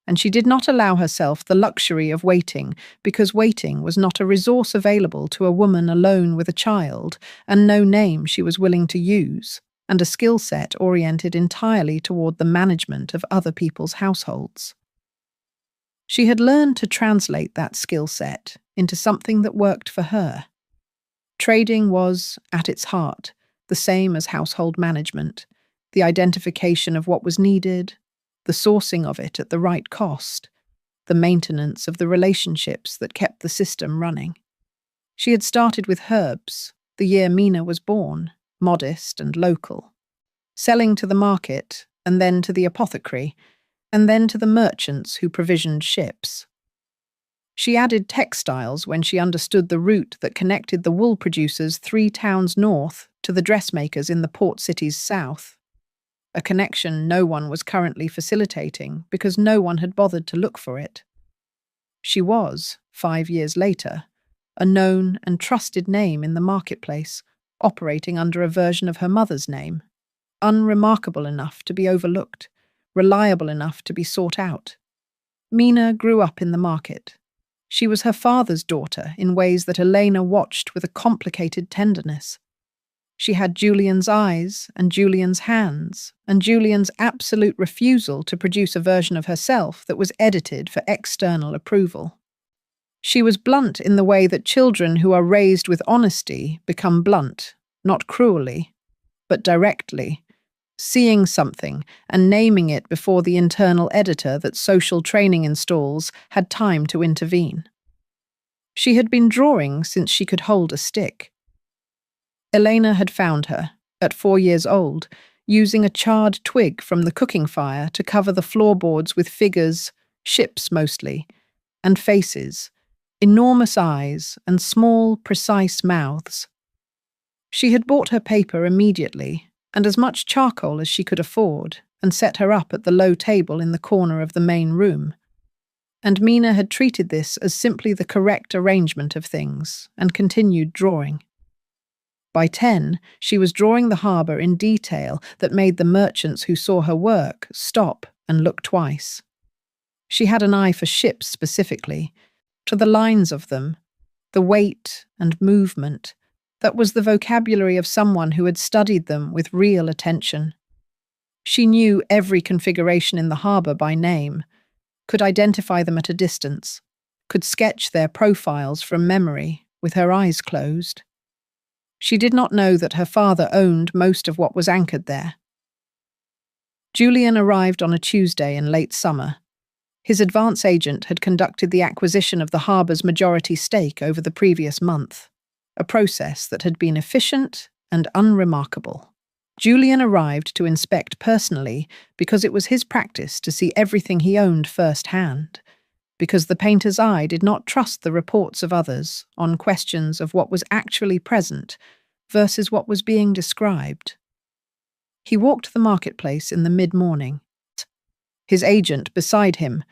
S1: And she did not allow herself the luxury of waiting, because waiting was not a resource available to a woman alone with a child, and no name she was willing to use, and a skill set oriented entirely toward the management of other people's households. She had learned to translate that skill set into something that worked for her, Trading was, at its heart, the same as household management, the identification of what was needed, the sourcing of it at the right cost, the maintenance of the relationships that kept the system running. She had started with herbs, the year Mina was born, modest and local, selling to the market, and then to the apothecary, and then to the merchants who provisioned ships. She added textiles when she understood the route that connected the wool producers 3 towns north to the dressmakers in the port cities south, a connection no one was currently facilitating because no one had bothered to look for it. She was, 5 years later, a known and trusted name in the marketplace, operating under a version of her mother's name, unremarkable enough to be overlooked, reliable enough to be sought out. Mina grew up in the market. She was her father's daughter in ways that Elena watched with a complicated tenderness. She had Julian's eyes and Julian's hands and Julian's absolute refusal to produce a version of herself that was edited for external approval. She was blunt in the way that children who are raised with honesty become blunt, not cruelly, but directly, seeing something and naming it before the internal editor that social training installs had time to intervene. She had been drawing since she could hold a stick. Elena had found her, at 4 years old, using a charred twig from the cooking fire to cover the floorboards with figures, ships mostly, and faces, enormous eyes and small, precise mouths. She had bought her paper immediately, and as much charcoal as she could afford, and set her up at the low table in the corner of the main room. And Mina had treated this as simply the correct arrangement of things, and continued drawing. By 10, she was drawing the harbour in detail that made the merchants who saw her work stop and look twice. She had an eye for ships specifically, to the lines of them, the weight and movement. That was the vocabulary of someone who had studied them with real attention. She knew every configuration in the harbour by name, could identify them at a distance, could sketch their profiles from memory with her eyes closed. She did not know that her father owned most of what was anchored there. Julian arrived on a Tuesday in late summer. His advance agent had conducted the acquisition of the harbour's majority stake over the previous month, a process that had been efficient and unremarkable. Julian arrived to inspect personally because it was his practice to see everything he owned firsthand, because the painter's eye did not trust the reports of others on questions of what was actually present versus what was being described. He walked the marketplace in the mid-morning, his agent beside him,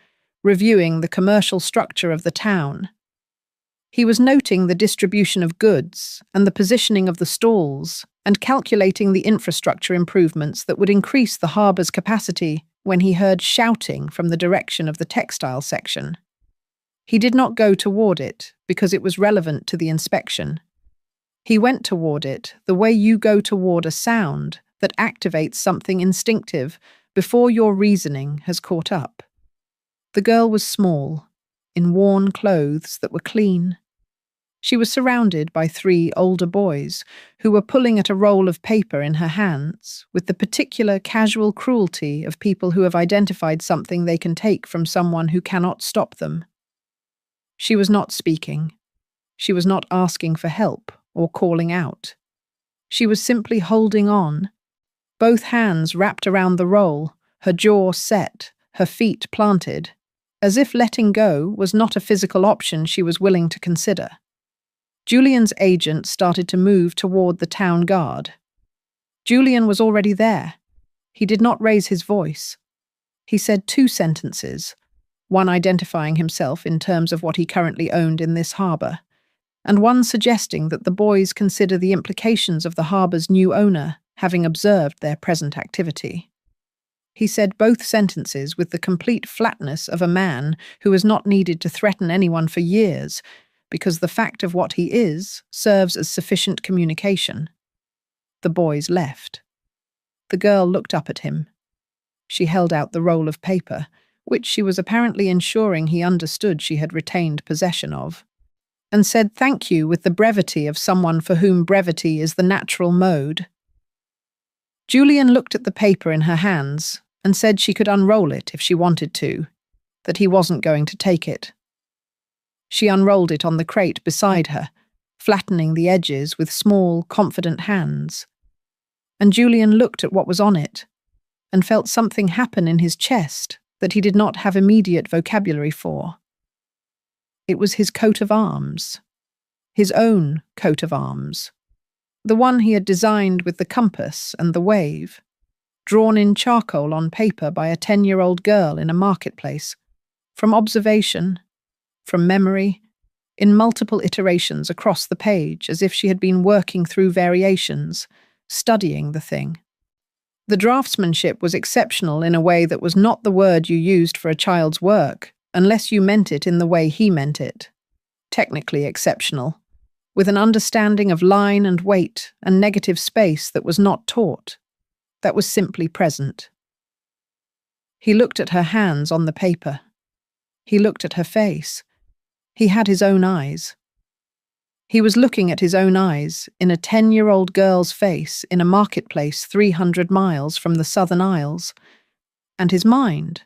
S1: reviewing the commercial structure of the town. He was noting the distribution of goods and the positioning of the stalls and calculating the infrastructure improvements that would increase the harbour's capacity when he heard shouting from the direction of the textile section. He did not go toward it because it was relevant to the inspection. He went toward it the way you go toward a sound that activates something instinctive before your reasoning has caught up. The girl was small, in worn clothes that were clean. She was surrounded by 3 older boys who were pulling at a roll of paper in her hands with the particular casual cruelty of people who have identified something they can take from someone who cannot stop them. She was not speaking. She was not asking for help or calling out. She was simply holding on, both hands wrapped around the roll, her jaw set, her feet planted, as if letting go was not a physical option she was willing to consider. Julian's agent started to move toward the town guard. Julian was already there. He did not raise his voice. He said 2 sentences, one identifying himself in terms of what he currently owned in this harbour, and one suggesting that the boys consider the implications of the harbour's new owner, having observed their present activity. He said both sentences with the complete flatness of a man who has not needed to threaten anyone for years, because the fact of what he is serves as sufficient communication. The boys left. The girl looked up at him. She held out the roll of paper, which she was apparently ensuring he understood she had retained possession of. and said thank you with the brevity of someone for whom brevity is the natural mode. Julian looked at the paper in her hands and said she could unroll it if she wanted to, that he wasn't going to take it. She unrolled it on the crate beside her, flattening the edges with small, confident hands. And Julian looked at what was on it and felt something happen in his chest that he did not have immediate vocabulary for. It was his coat of arms. His own coat of arms. The one he had designed with the compass and the wave, drawn in charcoal on paper by a 10-year-old girl in a marketplace, from observation, from memory, in multiple iterations across the page as if she had been working through variations, studying the thing. The draftsmanship was exceptional in a way that was not the word you used for a child's work, unless you meant it in the way he meant it. Technically exceptional, with an understanding of line and weight and negative space that was not taught, that was simply present. He looked at her hands on the paper. He looked at her face. He had his own eyes. He was looking at his own eyes in a 10-year-old girl's face in a marketplace 300 miles from the Southern Isles, and his mind,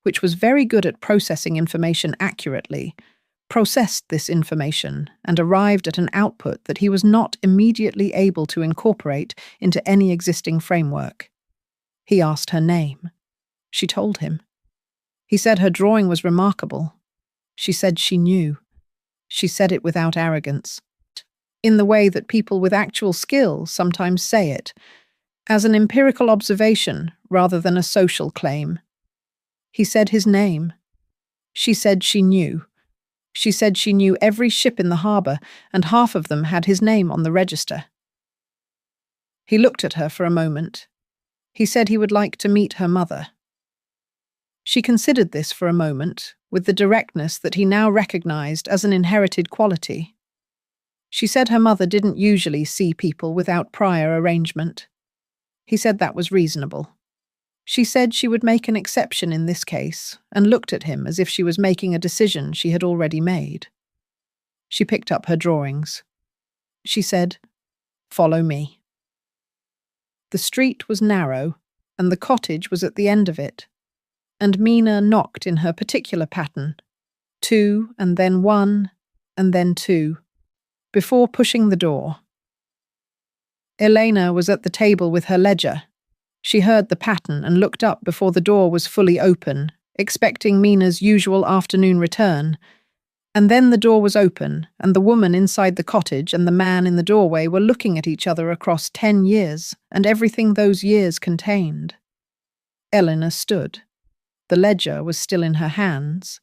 S1: which was very good at processing information accurately, processed this information and arrived at an output that he was not immediately able to incorporate into any existing framework. He asked her name. She told him. He said her drawing was remarkable. She said she knew. She said it without arrogance, in the way that people with actual skill sometimes say it, as an empirical observation rather than a social claim. He said his name. She said she knew. She said she knew every ship in the harbour, and half of them had his name on the register. He looked at her for a moment. He said he would like to meet her mother. She considered this for a moment, with the directness that he now recognized as an inherited quality. She said her mother didn't usually see people without prior arrangement. He said that was reasonable. She said she would make an exception in this case, and looked at him as if she was making a decision she had already made. She picked up her drawings. She said, "Follow me." The street was narrow, and the cottage was at the end of it, and Mina knocked in her particular pattern, 2 and then 1 and then 2, before pushing the door. Elena was at the table with her ledger. She heard the pattern and looked up before the door was fully open, expecting Mina's usual afternoon return. And then the door was open, and the woman inside the cottage and the man in the doorway were looking at each other across 10 years and everything those years contained. Elena stood. The ledger was still in her hands.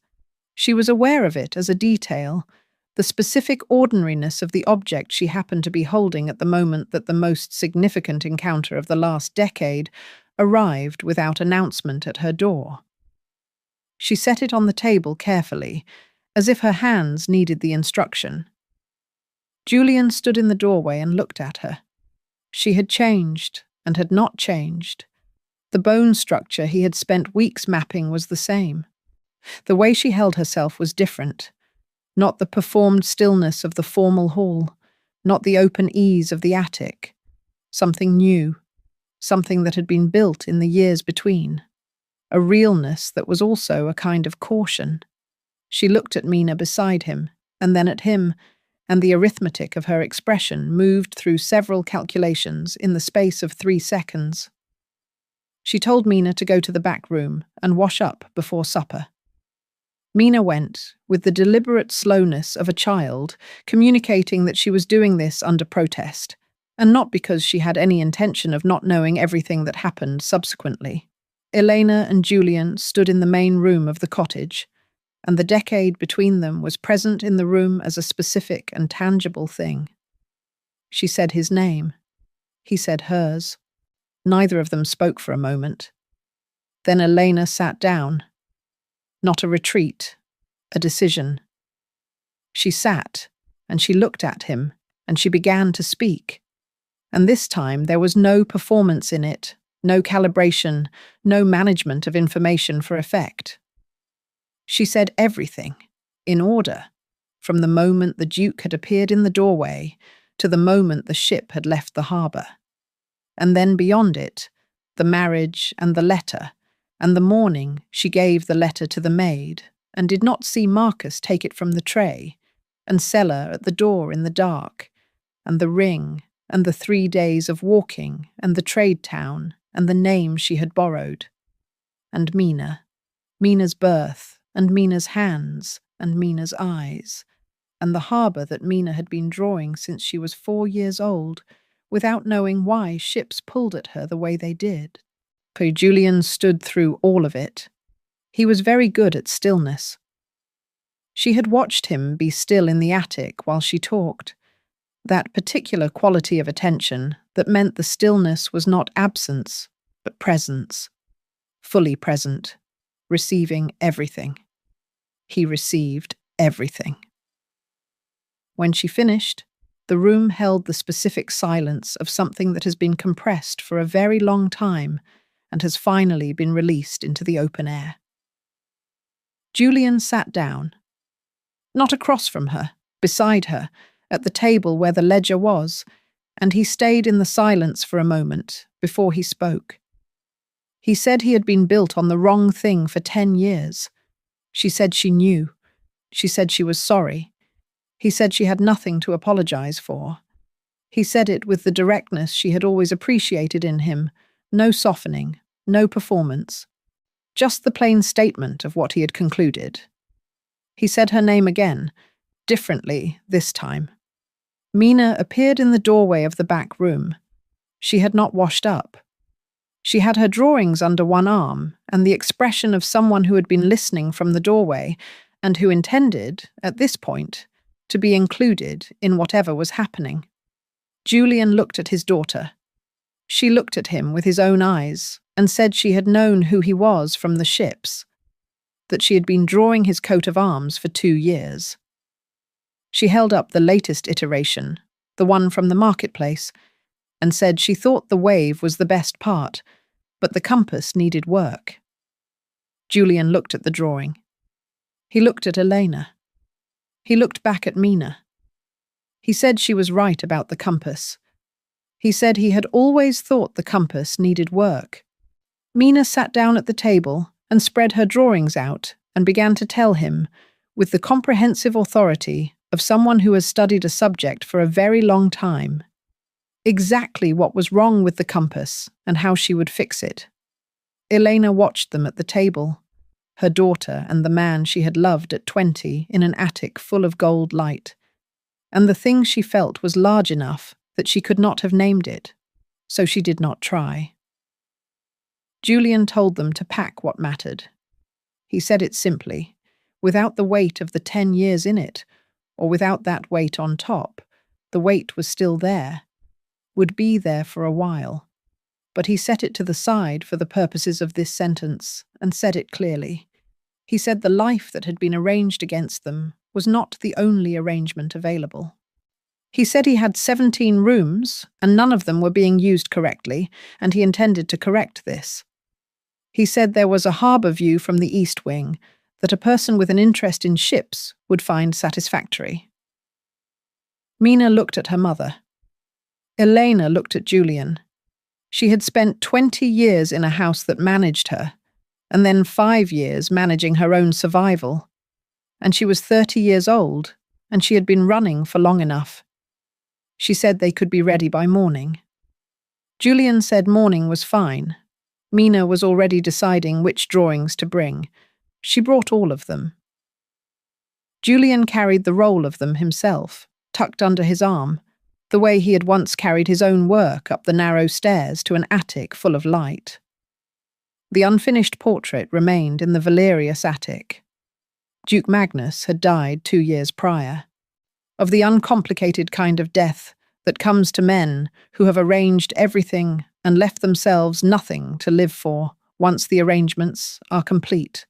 S1: She was aware of it as a detail, the specific ordinariness of the object she happened to be holding at the moment that the most significant encounter of the last decade arrived without announcement at her door. She set it on the table carefully, as if her hands needed the instruction. Julian stood in the doorway and looked at her. She had changed and had not changed. The bone structure he had spent weeks mapping was the same. The way she held herself was different. Not the performed stillness of the formal hall, not the open ease of the attic. Something new, something that had been built in the years between. A realness that was also a kind of caution. She looked at Mina beside him, and then at him, and the arithmetic of her expression moved through several calculations in the space of 3 seconds. She told Mina to go to the back room and wash up before supper. Mina went, with the deliberate slowness of a child, communicating that she was doing this under protest, and not because she had any intention of not knowing everything that happened subsequently. Elena and Julian stood in the main room of the cottage, and the decade between them was present in the room as a specific and tangible thing. She said his name. He said hers. Neither of them spoke for a moment. Then Elena sat down. Not a retreat, a decision. She sat, and she looked at him, and she began to speak. And this time there was no performance in it, no calibration, no management of information for effect. She said everything, in order, from the moment the Duke had appeared in the doorway to the moment the ship had left the harbour. And then beyond it, the marriage and the letter, and the morning she gave the letter to the maid, and did not see Marcus take it from the tray, and Sella at the door in the dark, and the ring, and the 3 days of walking, and the trade town, and the name she had borrowed. And Mina's birth, and Mina's hands, and Mina's eyes, and the harbour that Mina had been drawing since she was 4 years old, without knowing why ships pulled at her the way they did. So Julian stood through all of it. He was very good at stillness. She had watched him be still in the attic while she talked, that particular quality of attention that meant the stillness was not absence, but presence, fully present, receiving everything. He received everything. When she finished, the room held the specific silence of something that has been compressed for a very long time and has finally been released into the open air. Julian sat down, not across from her, beside her, at the table where the ledger was, and he stayed in the silence for a moment before he spoke. He said he had been built on the wrong thing for 10 years. She said she knew. She said she was sorry. He said she had nothing to apologize for. He said it with the directness she had always appreciated in him, no softening, no performance, just the plain statement of what he had concluded. He said her name again, differently this time. Mina appeared in the doorway of the back room. She had not washed up. She had her drawings under one arm and the expression of someone who had been listening from the doorway and who intended, at this point, to be included in whatever was happening. Julian looked at his daughter. She looked at him with his own eyes and said she had known who he was from the ships, that she had been drawing his coat of arms for 2 years. She held up the latest iteration, the one from the marketplace, and said she thought the wave was the best part, but the compass needed work. Julian looked at the drawing. He looked at Elena. He looked back at Mina. He said she was right about the compass. He said he had always thought the compass needed work. Mina sat down at the table and spread her drawings out and began to tell him, with the comprehensive authority of someone who has studied a subject for a very long time, exactly what was wrong with the compass and how she would fix it. Elena watched them at the table, her daughter and the man she had loved at 20 in an attic full of gold light, and the thing she felt was large enough that she could not have named it, so she did not try. Julian told them to pack what mattered. He said it simply, without the weight of the 10 years in it, or without that weight on top. The weight was still there, would be there for a while, but he set it to the side for the purposes of this sentence and said it clearly. He said the life that had been arranged against them was not the only arrangement available. He said he had 17 rooms and none of them were being used correctly, and he intended to correct this. He said there was a harbour view from the east wing that a person with an interest in ships would find satisfactory. Mina looked at her mother. Elena looked at Julian. She had spent 20 years in a house that managed her, and then 5 years managing her own survival. And she was 30 years old, and she had been running for long enough. She said they could be ready by morning. Julian said morning was fine. Mina was already deciding which drawings to bring. She brought all of them. Julian carried the roll of them himself, tucked under his arm, the way he had once carried his own work up the narrow stairs to an attic full of light. The unfinished portrait remained in the Valerius attic. Duke Magnus had died 2 years prior, of the uncomplicated kind of death that comes to men who have arranged everything and left themselves nothing to live for once the arrangements are complete.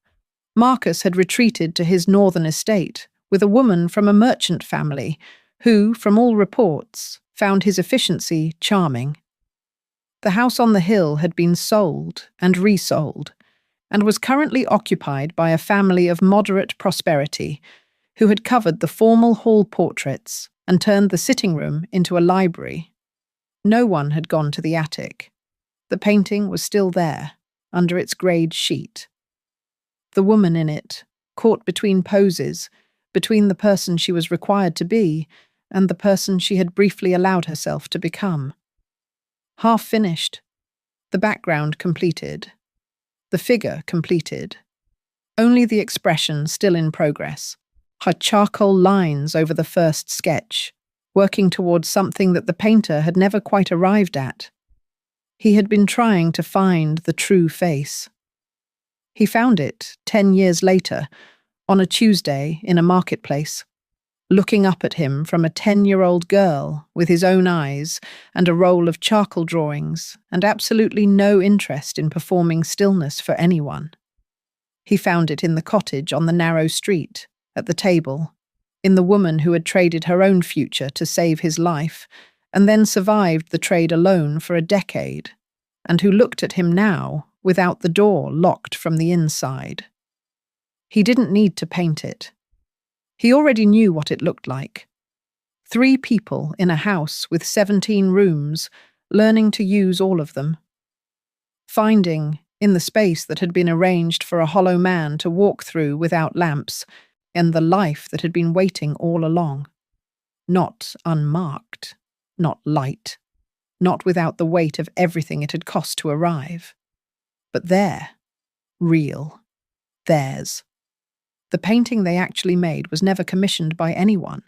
S1: Marcus had retreated to his northern estate with a woman from a merchant family who, from all reports, found his efficiency charming. The house on the hill had been sold and resold, and was currently occupied by a family of moderate prosperity who had covered the formal hall portraits and turned the sitting room into a library. No one had gone to the attic. The painting was still there, under its greyed sheet. The woman in it, caught between poses, between the person she was required to be and the person she had briefly allowed herself to become. Half finished, the background completed, the figure completed, only the expression still in progress, her charcoal lines over the first sketch, working towards something that the painter had never quite arrived at. He had been trying to find the true face. He found it 10 years later, on a Tuesday in a marketplace, looking up at him from a 10-year-old girl with his own eyes and a roll of charcoal drawings and absolutely no interest in performing stillness for anyone. He found it in the cottage on the narrow street, at the table, in the woman who had traded her own future to save his life and then survived the trade alone for a decade, and who looked at him now without the door locked from the inside. He didn't need to paint it. He already knew what it looked like. 3 people in a house with 17 rooms, learning to use all of them. Finding, in the space that had been arranged for a hollow man to walk through without lamps, and the life that had been waiting all along. Not unmarked, not light, not without the weight of everything it had cost to arrive. But there, real, theirs. The painting they actually made was never commissioned by anyone.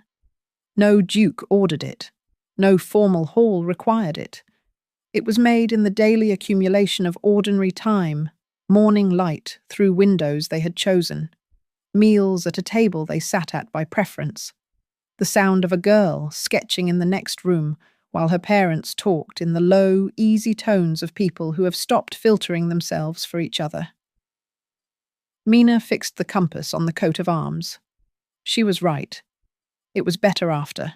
S1: No duke ordered it. No formal hall required it. It was made in the daily accumulation of ordinary time, morning light through windows they had chosen, meals at a table they sat at by preference, the sound of a girl sketching in the next room while her parents talked in the low, easy tones of people who have stopped filtering themselves for each other. Mina fixed the compass on the coat of arms. She was right. It was better after.